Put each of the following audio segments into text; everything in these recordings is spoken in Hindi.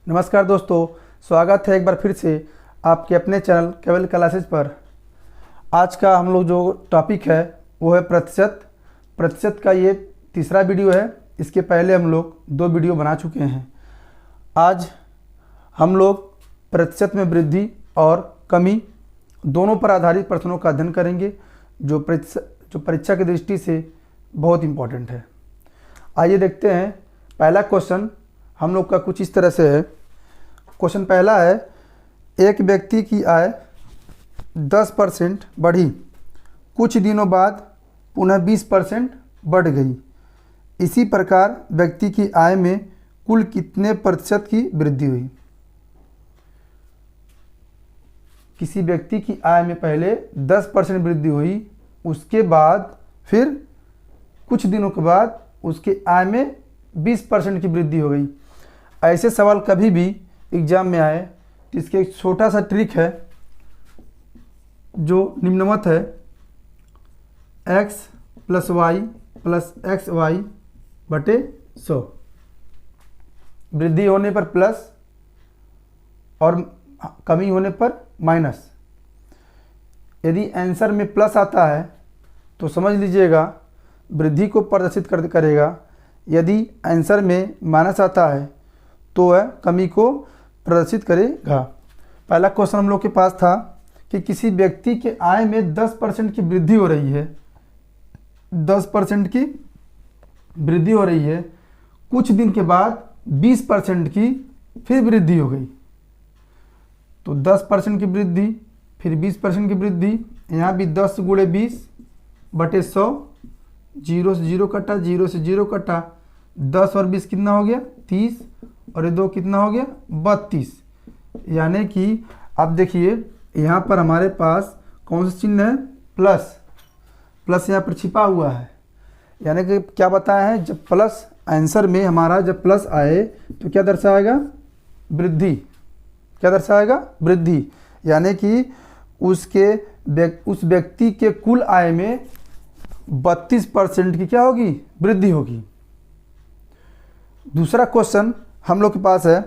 नमस्कार दोस्तों, स्वागत है एक बार फिर से आपके अपने चैनल केवल क्लासेस पर। आज का हम लोग जो टॉपिक है वो है प्रतिशत का ये तीसरा वीडियो है। इसके पहले हम लोग 2 वीडियो बना चुके हैं। आज हम लोग प्रतिशत में वृद्धि और कमी दोनों पर आधारित प्रश्नों का अध्ययन करेंगे जो परीक्षा की दृष्टि से बहुत इम्पोर्टेंट है। आइए देखते हैं। पहला क्वेश्चन हम लोग का कुछ इस तरह से है। क्वेश्चन पहला है, एक व्यक्ति की आय 10% बढ़ी, कुछ दिनों बाद पुनः 20% बढ़ गई। इसी प्रकार व्यक्ति की आय में कुल कितने प्रतिशत की वृद्धि हुई? किसी व्यक्ति की आय में पहले 10% वृद्धि हुई, उसके बाद फिर कुछ दिनों के बाद उसके आय में 20% की वृद्धि हो गई। ऐसे सवाल कभी भी एग्जाम में आए तो इसके एक छोटा सा ट्रिक है जो निम्नवत है। x + y + xy बटे 100। वृद्धि होने पर प्लस और कमी होने पर माइनस। यदि आंसर में प्लस आता है तो समझ लीजिएगा वृद्धि को प्रदर्शित करेगा। यदि आंसर में माइनस आता है तो वह कमी को प्रदर्शित करेगा। पहला क्वेश्चन हम लोग के पास था कि किसी व्यक्ति के आय में 10% की वृद्धि हो रही है। 10% की वृद्धि हो रही है, कुछ दिन के बाद 20% की फिर वृद्धि हो गई। तो 10% की वृद्धि फिर 20% की वृद्धि, यहाँ भी 10 × 20 बटे 100। 0 से 0 कटा, 0 से 0 कटा, 10 और 20 कितना हो गया? 30, और ये 2 कितना हो गया? 32। यानी कि अब देखिए यहाँ पर हमारे पास कौन सा चिन्ह है? प्लस यहाँ पर छिपा हुआ है। यानी कि क्या बताया है? जब प्लस आंसर में हमारा जब प्लस आए तो क्या दर्शाएगा? वृद्धि। क्या दर्शाएगा? वृद्धि। यानी कि उस व्यक्ति के कुल आय में 32% की क्या होगी? वृद्धि होगी। दूसरा क्वेश्चन हम लोग के पास है,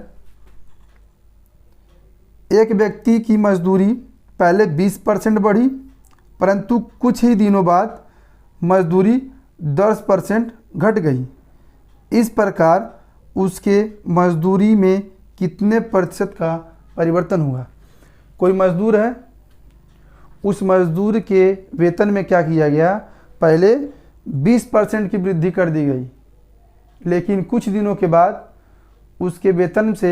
एक व्यक्ति की मजदूरी पहले 20% बढ़ी, परंतु कुछ ही दिनों बाद मजदूरी 10% घट गई। इस प्रकार उसके मजदूरी में कितने प्रतिशत का परिवर्तन हुआ? कोई मजदूर है, उस मजदूर के वेतन में क्या किया गया? पहले 20% की वृद्धि कर दी गई, लेकिन कुछ दिनों के बाद उसके वेतन से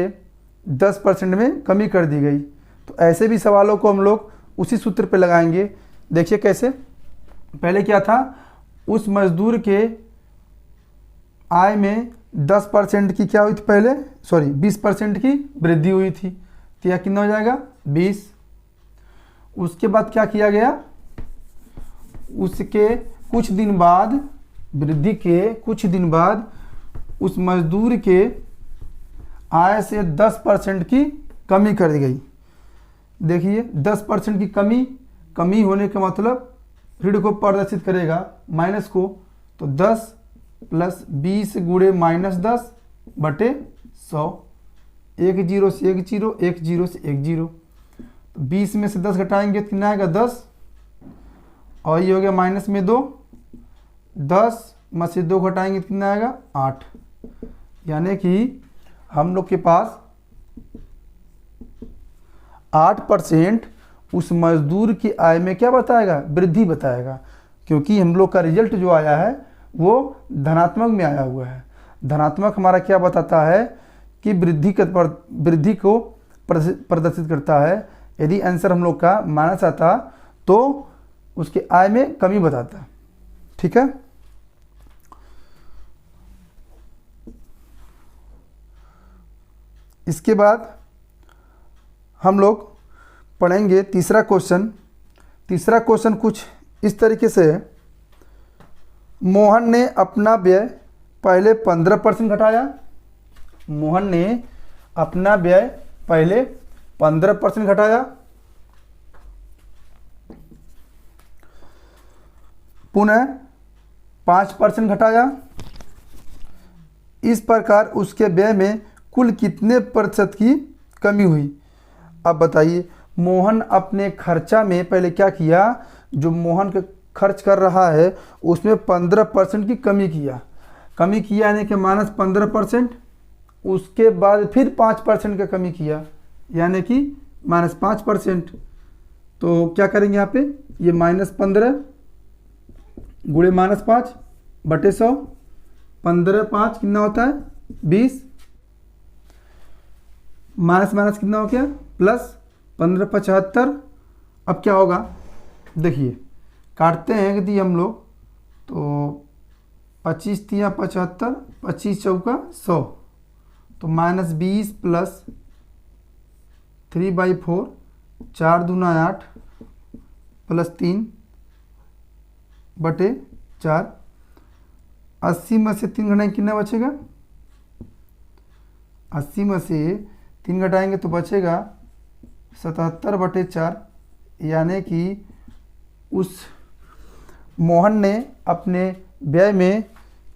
10% में कमी कर दी गई। तो ऐसे भी सवालों को हम लोग उसी सूत्र पे लगाएंगे। देखिए कैसे। पहले क्या था? उस मजदूर के आय में 10% की क्या हुई थी? 20% की वृद्धि हुई थी। तो यह कितना हो जाएगा? 20। उसके बाद क्या किया गया? उसके कुछ दिन बाद, वृद्धि के कुछ दिन बाद उस मजदूर के आय से 10% की कमी कर दी गई। देखिए 10% की कमी होने का मतलब ऋण को प्रदर्शित करेगा, माइनस को। तो 10 + 20 × -10 बटे 100। 1 0 से 1 0, 1 0 से 1 0। तो 20 में से 10 घटाएंगे तो कितना आएगा? 10। और ये हो गया माइनस में 2। 10 में से 2 घटाएंगे तो कितना आएगा? 8। यानी कि हम लोग के पास 8% उस मजदूर की आय में क्या बताएगा? वृद्धि बताएगा। क्योंकि हम लोग का रिजल्ट जो आया है वो धनात्मक में आया हुआ है। धनात्मक हमारा क्या बताता है कि वृद्धि को प्रदर्शित करता है। यदि आंसर हम लोग का माइनस आता तो उसके आय में कमी बताता। ठीक है। इसके बाद हम लोग पढ़ेंगे तीसरा क्वेश्चन। तीसरा क्वेश्चन कुछ इस तरीके से है, मोहन ने अपना व्यय पहले 15% घटाया। मोहन ने अपना व्यय पहले 15% घटाया, पुनः 5% घटाया। इस प्रकार उसके व्यय में कुल कितने प्रतिशत की कमी हुई। अब बताइए, मोहन अपने खर्चा में पहले क्या किया, जो मोहन के खर्च कर रहा है उसमें 15% की कमी किया यानी कि -15%। उसके बाद फिर 5% का कमी किया यानी कि -5%। तो क्या करेंगे यहाँ पे, ये -15 गुणे -5 बटे 100, 15 5 कितना होता है 20, माइनस माइनस कितना हो गया प्लस, 15 75। अब क्या होगा, देखिए काटते हैं यदि हम लोग तो 25 तिया 75, 25 चौका 100, तो -20 प्लस 3/4, 4 दूना 8 प्लस 3 बटे 4। 80 में से 3 घटाएंगे कितना बचेगा, 80 में से 3 घटाएंगे तो बचेगा 77/4। यानी कि उस मोहन ने अपने व्यय में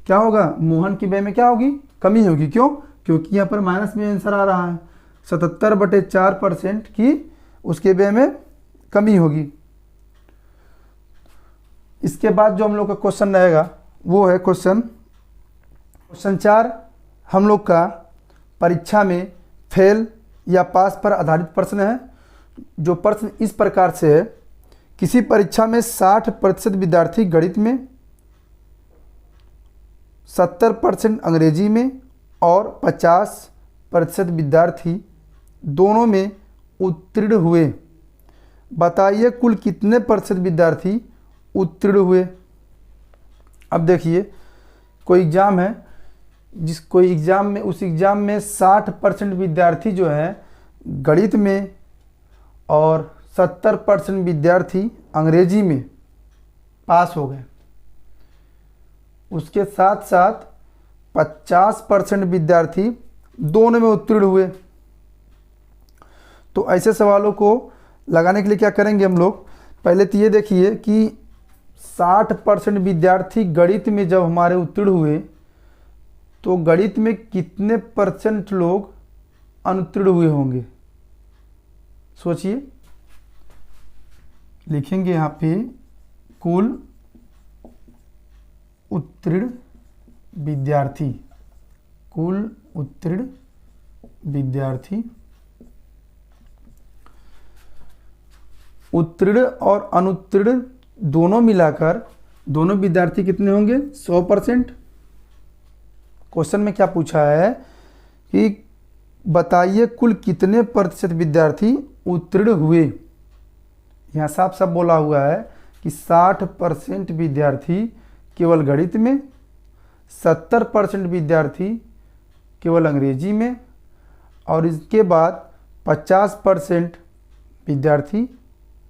क्या होगा, मोहन की व्यय में क्या होगी, कमी होगी। क्यों, क्योंकि यहाँ पर माइनस में आंसर आ रहा है, 77/4% की उसके व्यय में कमी होगी। इसके बाद जो हम लोग का क्वेश्चन रहेगा वो है क्वेश्चन 4। हम लोग का परीक्षा में फेल या पास पर आधारित प्रश्न है। जो प्रश्न इस प्रकार से है, किसी परीक्षा में 60% विद्यार्थी गणित में, 70% अंग्रेजी में और 50% विद्यार्थी दोनों में उत्तीर्ण हुए। बताइए कुल कितने प्रतिशत विद्यार्थी उत्तीर्ण हुए। अब देखिए, कोई एग्ज़ाम है, कोई एग्ज़ाम में, उस एग्ज़ाम में 60% विद्यार्थी जो है गणित में और 70% विद्यार्थी अंग्रेजी में पास हो गए। उसके साथ साथ 50% विद्यार्थी दोनों में उत्तीर्ण हुए। तो ऐसे सवालों को लगाने के लिए क्या करेंगे हम लोग, पहले तो ये देखिए कि 60% विद्यार्थी गणित में जब हमारे उत्तीर्ण हुए तो गणित में कितने % लोग अनुत्तीर्ण हुए होंगे। सोचिए, लिखेंगे यहाँ पे कुल उत्तीर्ण विद्यार्थी, कुल उत्तीर्ण विद्यार्थी। उत्तीर्ण और अनुत्तीर्ण दोनों मिलाकर दोनों विद्यार्थी कितने होंगे, 100%। क्वेश्चन में क्या पूछा है कि बताइए कुल कितने प्रतिशत विद्यार्थी उत्तीर्ण हुए। यहाँ साफ साफ बोला हुआ है कि 60% विद्यार्थी केवल गणित में, 70% विद्यार्थी केवल अंग्रेजी में और इसके बाद 50% विद्यार्थी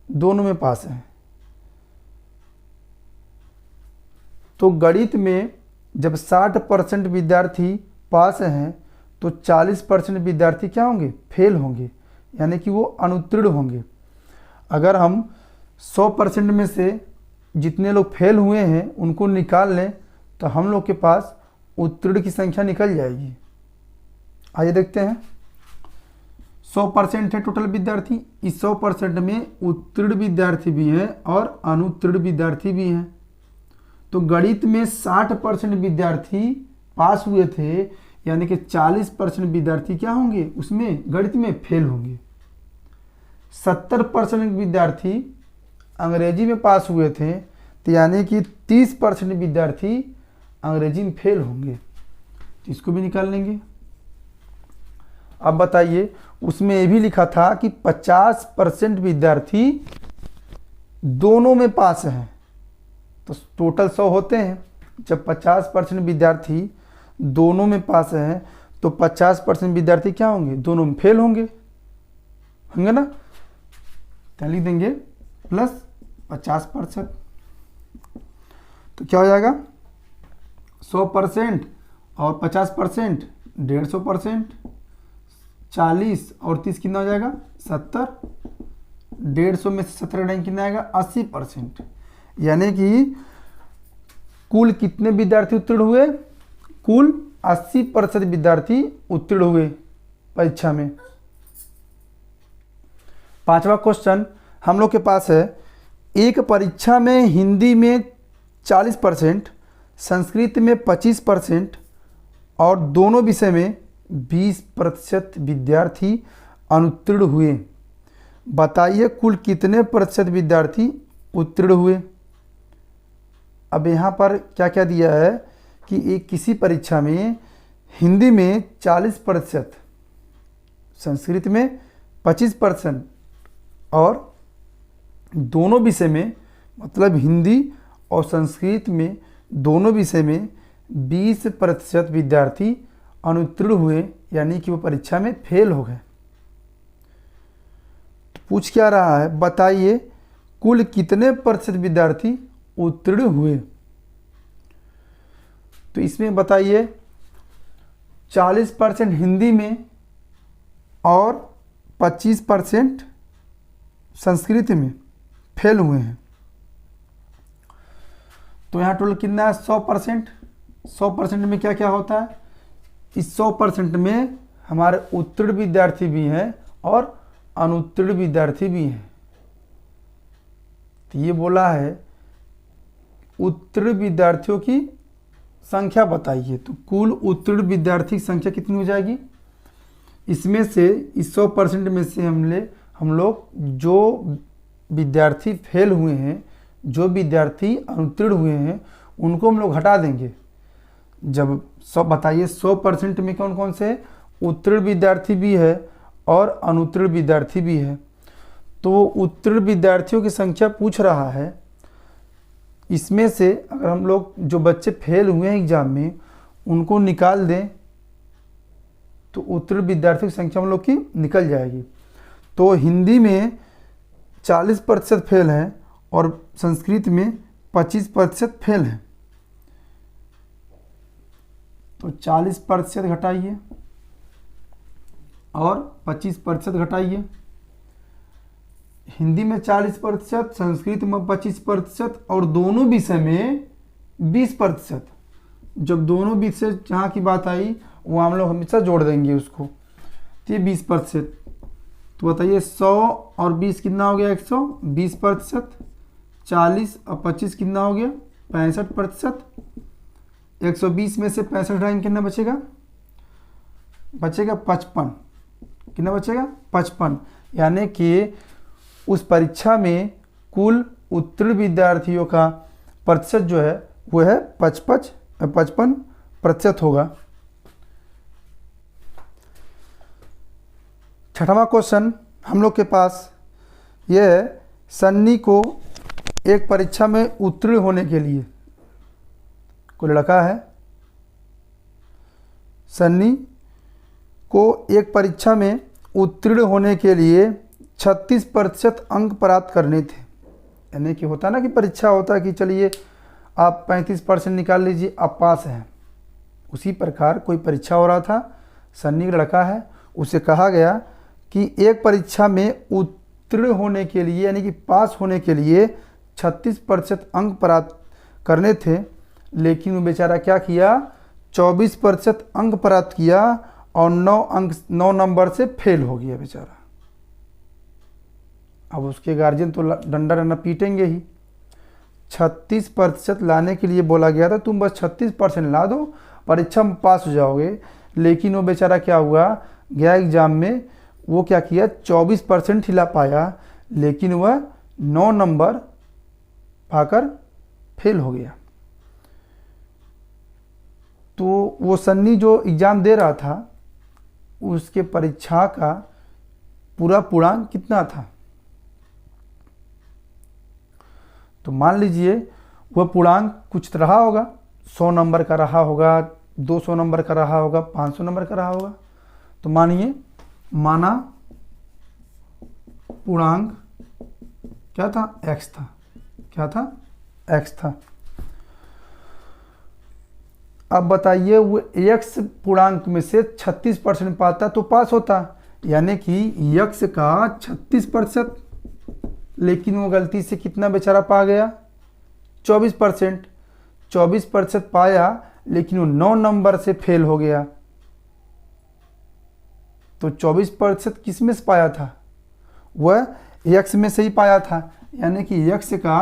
दोनों में पास हैं। तो गणित में जब 60% विद्यार्थी पास हैं तो 40% विद्यार्थी क्या होंगे, फेल होंगे, यानी कि वो अनुत्तीर्ण होंगे। अगर हम 100% में से जितने लोग फेल हुए हैं उनको निकाल लें तो हम लोग के पास उत्तीर्ण की संख्या निकल जाएगी। आइए देखते हैं, 100% है टोटल विद्यार्थी, इस 100% में उत्तीर्ण विद्यार्थी भी हैं और अनुत्तीर्ण विद्यार्थी भी हैं। तो गणित में 60% विद्यार्थी पास हुए थे, यानी कि 40% विद्यार्थी क्या होंगे, उसमें गणित में फेल होंगे। 70% विद्यार्थी अंग्रेजी में पास हुए थे, तो यानी कि 30% विद्यार्थी अंग्रेजी में फेल होंगे। तो इसको भी निकाल लेंगे। अब बताइए, उसमें ये भी लिखा था कि 50% विद्यार्थी दोनों में पास हैं, तो टोटल 100 होते हैं। जब 50% विद्यार्थी दोनों में पास हैं तो 50% विद्यार्थी क्या होंगे, दोनों में फेल होंगे ना। तो लिख देंगे प्लस 50%। तो क्या हो जाएगा, 100% और 50% 150%, 40 और 30 कितना हो जाएगा, 70। 150 में से 70 घटाएंगे कितना आएगा, 80%। यानी कि कुल कितने विद्यार्थी उत्तीर्ण हुए, कुल 80% विद्यार्थी उत्तीर्ण हुए परीक्षा में। 5वां क्वेश्चन हम लोग के पास है, एक परीक्षा में हिंदी में 40%, संस्कृत में 25% और दोनों विषय में 20% विद्यार्थी अनुत्तीर्ण हुए। बताइए कुल कितने प्रतिशत विद्यार्थी उत्तीर्ण हुए। अब यहाँ पर क्या क्या दिया है कि एक किसी परीक्षा में हिंदी में 40%, संस्कृत में 25% और दोनों विषय में, मतलब हिंदी और संस्कृत में दोनों विषय में 20% विद्यार्थी अनुत्तीर्ण हुए, यानी कि वो परीक्षा में फेल हो गए। तो पूछ क्या रहा है, बताइए कुल कितने प्रतिशत विद्यार्थी उत्तीर्ण हुए। तो इसमें बताइए 40% हिंदी में और 25% संस्कृत में फेल हुए हैं। तो यहाँ टोटल कितना है, 100%। 100% में क्या क्या होता है, इस 100% में हमारे उत्तीर्ण विद्यार्थी भी हैं और अनुत्तीर्ण विद्यार्थी भी हैं। तो ये बोला है उत्तीर्ण विद्यार्थियों की संख्या बताइए। तो कुल उत्तीर्ण विद्यार्थी की संख्या कितनी हो जाएगी, इसमें से इस 100% में से हम लोग जो विद्यार्थी फेल हुए हैं, जो विद्यार्थी अनुत्तीर्ण हुए हैं, उनको हम लोग हटा देंगे। जब बताइए 100% में कौन कौन से उत्तीर्ण विद्यार्थी भी है और अनुत्तीर्ण विद्यार्थी भी है। तो उत्तीर्ण विद्यार्थियों की संख्या पूछ रहा है, इसमें से अगर हम लोग जो बच्चे फेल हुए हैं एग्जाम में उनको निकाल दें तो उत्तीर्ण विद्यार्थियों की संख्या हम लोग की निकल जाएगी। तो हिंदी में 40% फेल हैं और संस्कृत में 25% फेल हैं। तो 40% घटाइए और 25% घटाइए। हिंदी में 40%, संस्कृत में 25% और दोनों विषय में 20%। जब दोनों विषय जहाँ की बात आई वो हम लोग हमेशा जोड़ देंगे उसको, तो ये 20%। तो बताइए 100 और 20 कितना हो गया, 120%। 40 और 25 कितना हो गया, 65%। 120 में से 65 हटाएंगे कितना बचेगा, 55। कितना बचेगा, 55। यानी कि उस परीक्षा में कुल उत्तीर्ण विद्यार्थियों का प्रतिशत जो है वो है 55% होगा। 6वां क्वेश्चन हम लोग के पास ये है, सन्नी को एक परीक्षा में उत्तीर्ण होने के लिए, कोई लड़का है, सन्नी को एक परीक्षा में उत्तीर्ण होने के लिए 36% अंक प्राप्त करने थे। यानी कि होता ना कि परीक्षा होता है कि चलिए आप 35% निकाल लीजिए आप पास हैं, उसी प्रकार कोई परीक्षा हो रहा था, सन्नी का लड़का है, उसे कहा गया कि एक परीक्षा में उत्तीर्ण होने के लिए यानी कि पास होने के लिए 36% अंक प्राप्त करने थे, लेकिन वो बेचारा क्या किया, 24% अंक प्राप्त किया और 9 नंबर से फेल हो गया बेचारा। अब उसके गार्जियन तो डंडा डंडा पीटेंगे ही। 36% लाने के लिए बोला गया था, तुम बस 36% ला दो परीक्षा में पास हो जाओगे, लेकिन वो बेचारा क्या हुआ, गया एग्जाम में वो क्या किया, 24% ही ला पाया, लेकिन वह 9 नंबर पाकर फेल हो गया। तो वो सन्नी जो एग्ज़ाम दे रहा था उसके परीक्षा का पूरा पूर्णांक कितना था। तो मान लीजिए वह पूर्णांक कुछ रहा होगा, 100 नंबर का रहा होगा, 200 नंबर का रहा होगा, 500 नंबर का रहा होगा। तो माना पूर्णांक क्या था, x था। क्या था, x था। अब बताइए वो x पूर्णांक में से 36% पाता तो पास होता, यानी कि x का 36%, लेकिन वो गलती से कितना बेचारा पा गया, 24%। 24% पाया, लेकिन वो 9 नंबर से फेल हो गया। तो 24% किस में से पाया था? वह x में से ही पाया था, यानी कि x का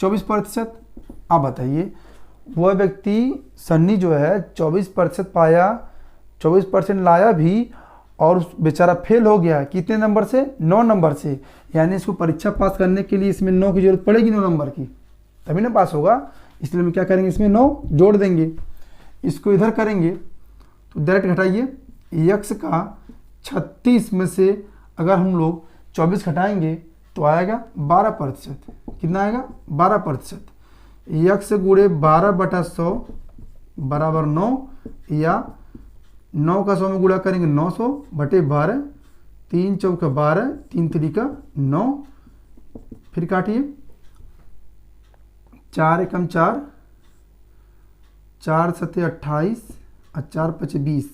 24%। आप बताइए, वह व्यक्ति सन्नी जो है 24% पाया, 24% लाया भी, और उस बेचारा फेल हो गया। कितने नंबर से? 9 नंबर से। यानी इसको परीक्षा पास करने के लिए इसमें 9 की जरूरत पड़ेगी, 9 नंबर की, तभी ना पास होगा। इसलिए हम क्या करेंगे, इसमें 9 जोड़ देंगे। इसको इधर करेंगे तो डायरेक्ट घटाइए। x का 36 में से अगर हम लोग 24 घटाएंगे तो आएगा 12%। कितना आएगा? 12%। x गुणे 12/100 बराबर 9, या 9 का 100 में गुणा करेंगे 900 बटे 12, 3 चौका 12, 3 3 9। फिर काटिए, 4 एकम 4, 4 7 28 और 4 5 20,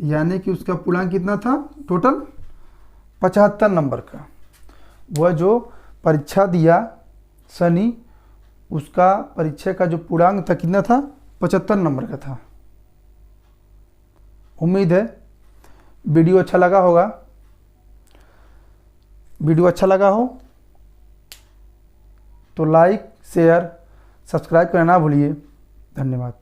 यानी कि उसका पूर्णांक कितना था? टोटल 75 नंबर का। वह जो परीक्षा दिया सनी, उसका परीक्षा का जो पूर्णांक था कितना था? 75 नंबर का था। उम्मीद है वीडियो अच्छा लगा होगा। वीडियो अच्छा लगा हो तो लाइक, शेयर, सब्सक्राइब करना ना भूलिए। धन्यवाद।